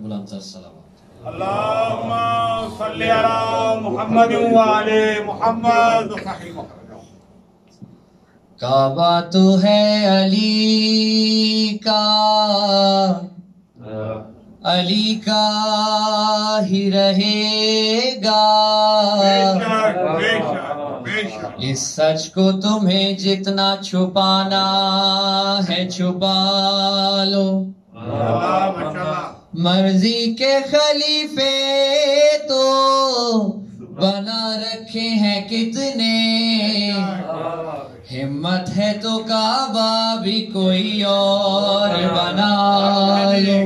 بلند تر صلوات. اللہم صلی علی محمد و آل محمد. صحیح محمد. کعبہ تو ہے علی کا، علی کا ہی رہے گا. اس سچ کو تمہیں جتنا چھپانا ہے چھپا لو. مرضی کے خلیفے تو بنا رکھے ہیں کتنے، ہمت ہے تو کعبہ بھی کوئی اور بنا لو.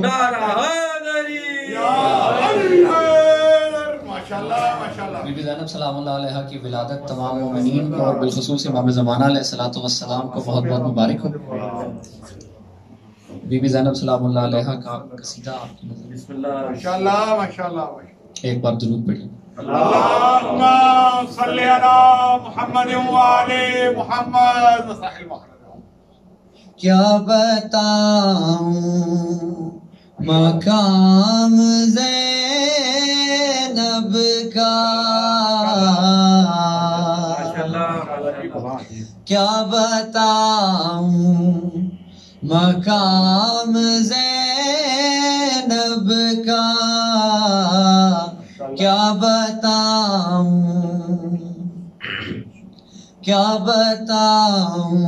بی بی زینب سلام اللہ علیہ کی ولادت تمام مومنین کو اور بالخصوص امام زمانہ علیہ الصلوۃ والسلام کو بہت بہت مبارک ہو. بی بی زینب سلام اللہ علیہ کا قصیدہ آپ کی نظر. بسم اللہ. ماشاءاللہ ماشاءاللہ. ایک بار درود پڑھیں. اللہم صلی علی محمد و آل محمد. کیا بتاؤں مقام زینب کا، کیا بتاؤں مقام زینب کا، کیا بتاؤں، کیا بتاؤں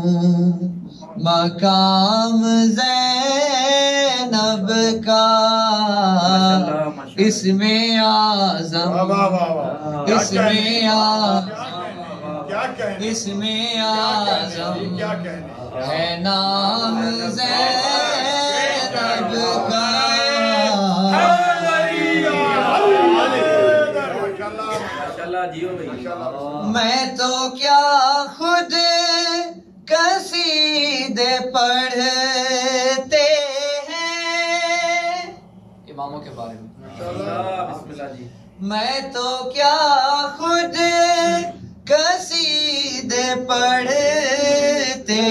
مقام زینب کا. اس میں اعظم، اس میں اعظم، اس میں اعظم ہے نام زینب کا. میں تو کیا خود قصیدے پڑھتے ہیں اماموں کے بارے میں. میں تو کیا خود قصیدے پڑھتے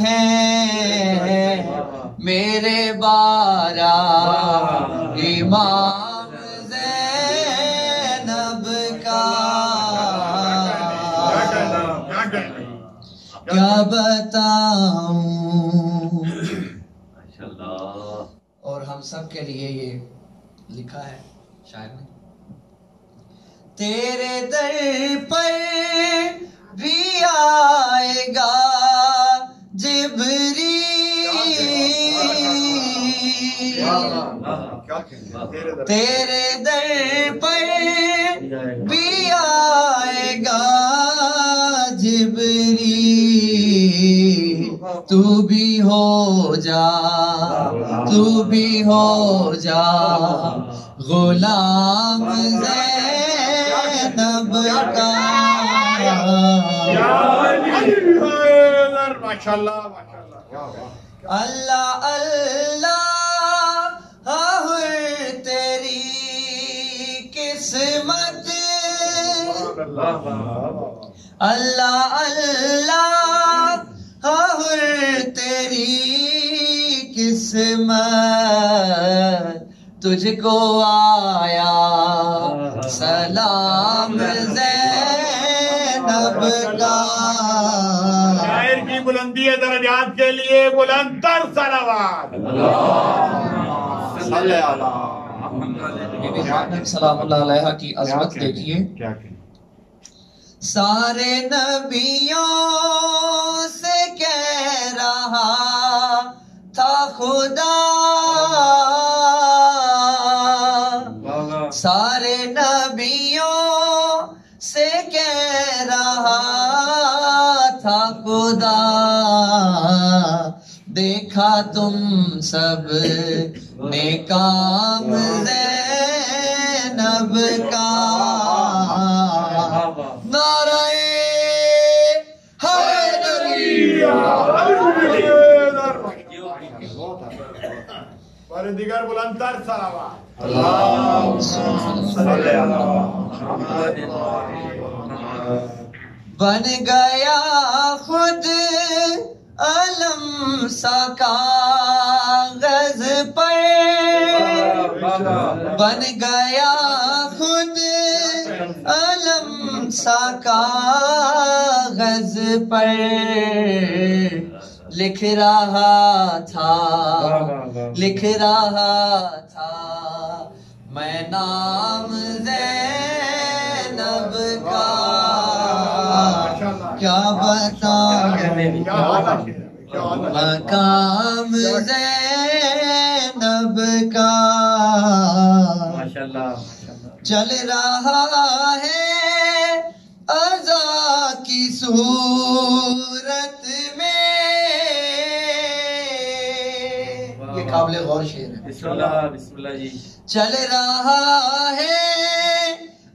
ہیں، میرے بارہ امام زینب کا. کیا بتاؤں. اور ہم سب کے لیے یہ لکھا ہے شاعر نے. تیرے در پر بھی آئے گا جبریل، تیرے در پر بھی آئے گا جبریل. تو بھی ہو جا، تو بھی ہو جا غلام زینب کا. اللہ اللہ تیری قسمت، اللہ اللہ تیری قسمت. تجھ کو آیا سلام زینب کا. شاعر کی بلندی درجات کے لیے بلند تر صلوات. صلی علی بی بی زینب سلام اللہ علیہ کی عظمت دیکھیے. سارے نبیوں سے کہہ رہا تھا خدا، سارے نبیوں سے کہہ رہا تھا خدا. دیکھا تم سب نے کام زینب کا. نعرہ حیدری. اور دیگر بلند تر صلوات. اللہم صلی علی محمد. بن گیا خود علم سا کاغذ پر، بن گیا خود علم سا کاغذ پر لکھ رہا تھا میں نام زینب کا کیا بتاؤں مقام زینب کا چل رہا ہے عزا کی صورت میں یہ قابل غور شعر ہے بسم اللہ جی چل رہا ہے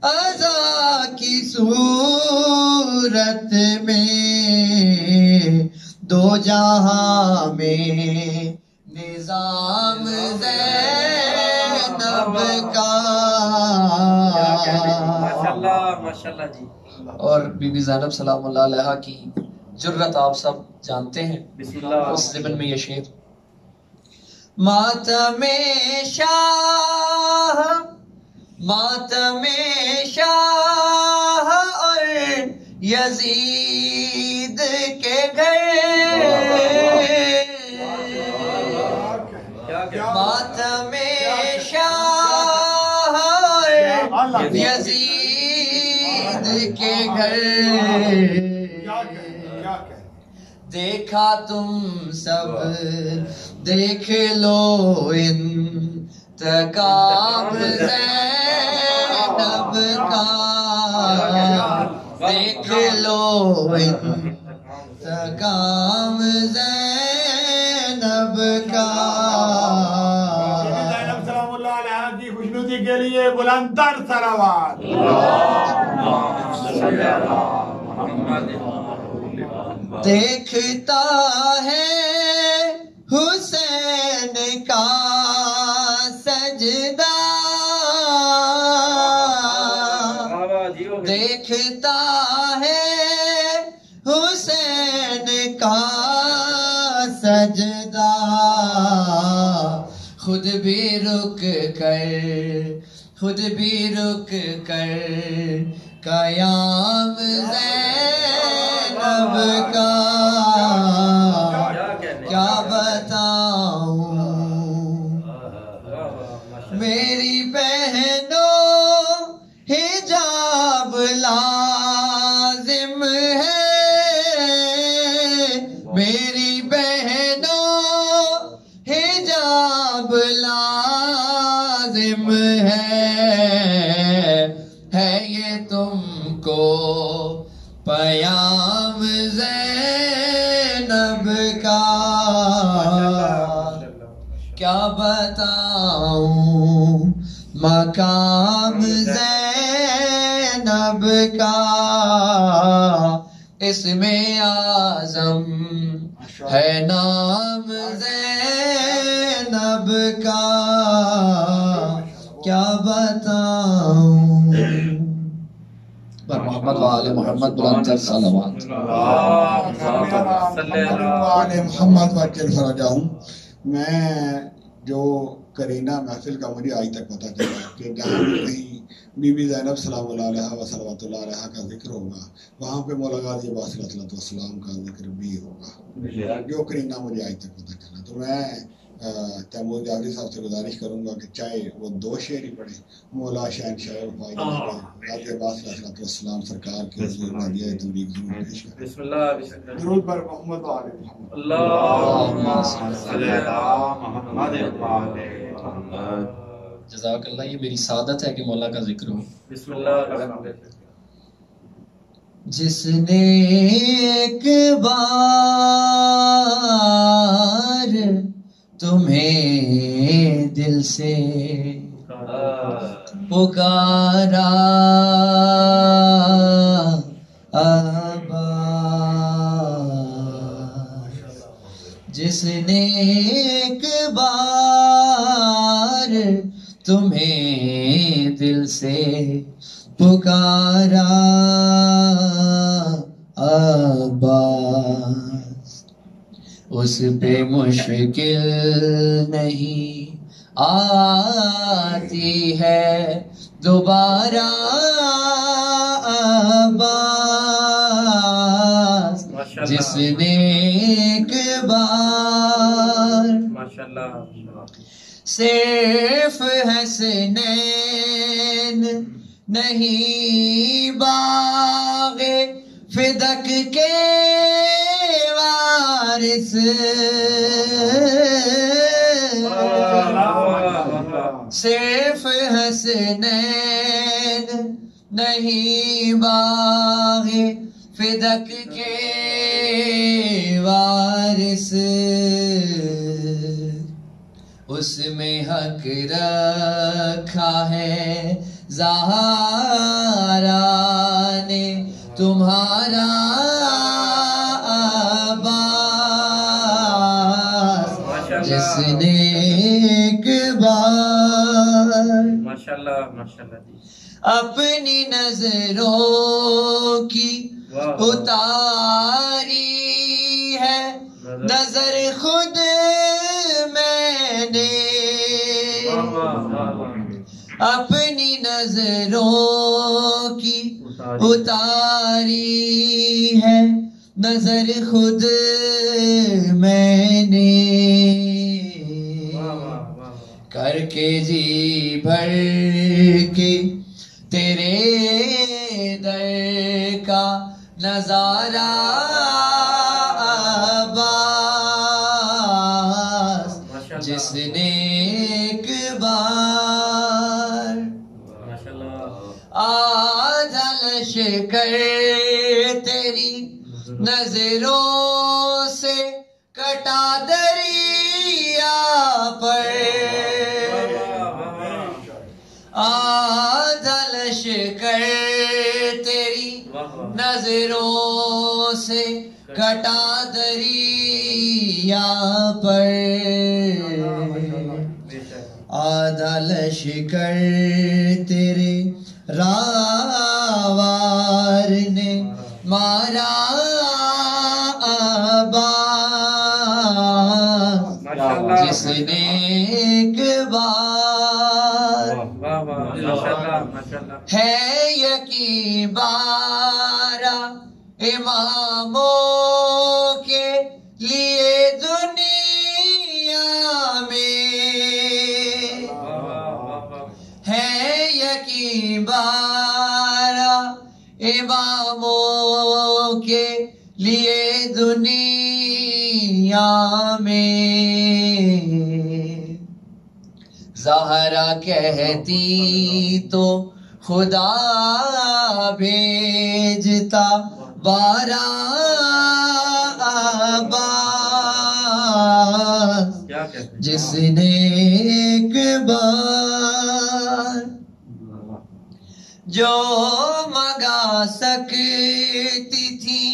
عزا کی صورت میں دو جہاں میں نظام زینب کا ماشاءاللہ جی اور بی بی زینب سلام اللہ علیہا کی جرت آپ سب جانتے ہیں اس ضمن میں یہ شعر ماتم شاہ اور یزید کے گھر ماتم شاہ اور یزید کے گھر دیکھا تم سب دیکھ لو انتقام زینب کا دیکھ لو انتقام زینب کا زینب سلام اللہ علیہ کی خوشنودی کے لیے بلند تر صلوات دیکھتا ہے حسین کا سجدہ دیکھتا ہے حسین کا سجدہ خود بھی رک کر قیام زینب کا کیا بتاؤں میری بہنوں حجاب لازم ہے میری بہنوں حجاب لازم ہے یہ تم کو پیام زینب کا کیا بتاؤں مقام زینب کا اس میں اعظم ہے نام زینب کا کیا بتاؤں بر محمد و آل محمد بلند تر صلوات محمد واقعی فرجا ہوں میں جو کرینہ محفل کا مجھے آج تک پتہ چلا کہ جہاں بھی کہیں بی بی زینب سلام اللہ علیہ و صلوات اللہ علیہ کا ذکر ہوگا وہاں پہ مولا غازی عباس علیہ السلام کا ذکر بھی ہوگا جو کرینہ مجھے آج تک پتہ چلا تو میں تیمور جعفری صاحب سے گزارش کروں گا کہ چاہے وہ دو شعر ہی پڑھیں مولا شہنشاہ غازی عباس علیہ السلام سرکار کے حضور ہدیہ تبلیغ ضرور پیش کریں بسم اللہ درود بر محمد و آل محمد اللہم صلی علی محمد و آل محمد جزاک اللہ یہ میری سعادت ہے کہ مولا کا ذکر ہو بسم اللہ جس نے ایک بار تمہیں دل سے پکارا جس نے ایک بار تمہیں دل سے پکارا عباس اس پہ مشکل نہیں آتی ہے دوبارہ عباس، جس نے ایک بار صرف حسنین نہیں باغ فدق کے وارث، صرف حسنین نہیں باغ فدق کے وارث، اس میں حق رکھا ہے زہرا نے تمہارا عباس، جس نے ایک بار اپنی نظروں کی اتاری ہے نظر خود میں نے، اپنی نظروں کی اتاری ہے نظر خود میں نے، کر کے جی بھر کے تیرے در کا نظارہ عباس، جس نے ایک بار آدھا لشکر تیری نظروں سے کٹا دریا پر، آدھا لشکر تیری نظروں سے کٹا دریا پر، آدھا لشکر تیرے راوار نے مارا عباس، جس نے ایک بار ہے یقین بارہ اماموں کے لیے دنیا میں، ہے یقین بارہ اماموں کے لیے دنیا میں، زہرا کہتی تو خدا بھیجتا 12 عباس، جس نے ایک بار جو منگا سکتی تھی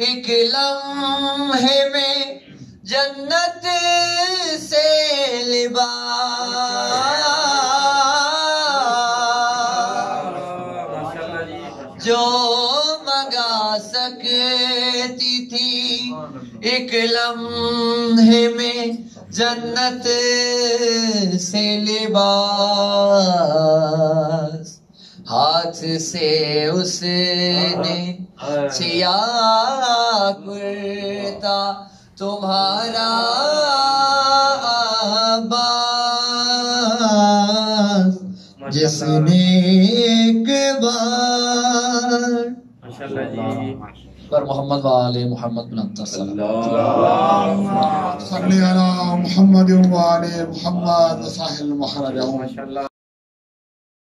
ایک لمحے میں جنت سے لباس، جو منگا سکتی تھی ایک لمحے میں جنت سے لباس، ہاتھ سے اس نے سیاہ کرتا تمہارا عباس، جس نے ایک بار پر محمد وآل محمد بن عبد السلام صلی علی محمد وآل محمد وساحل مخرجہم.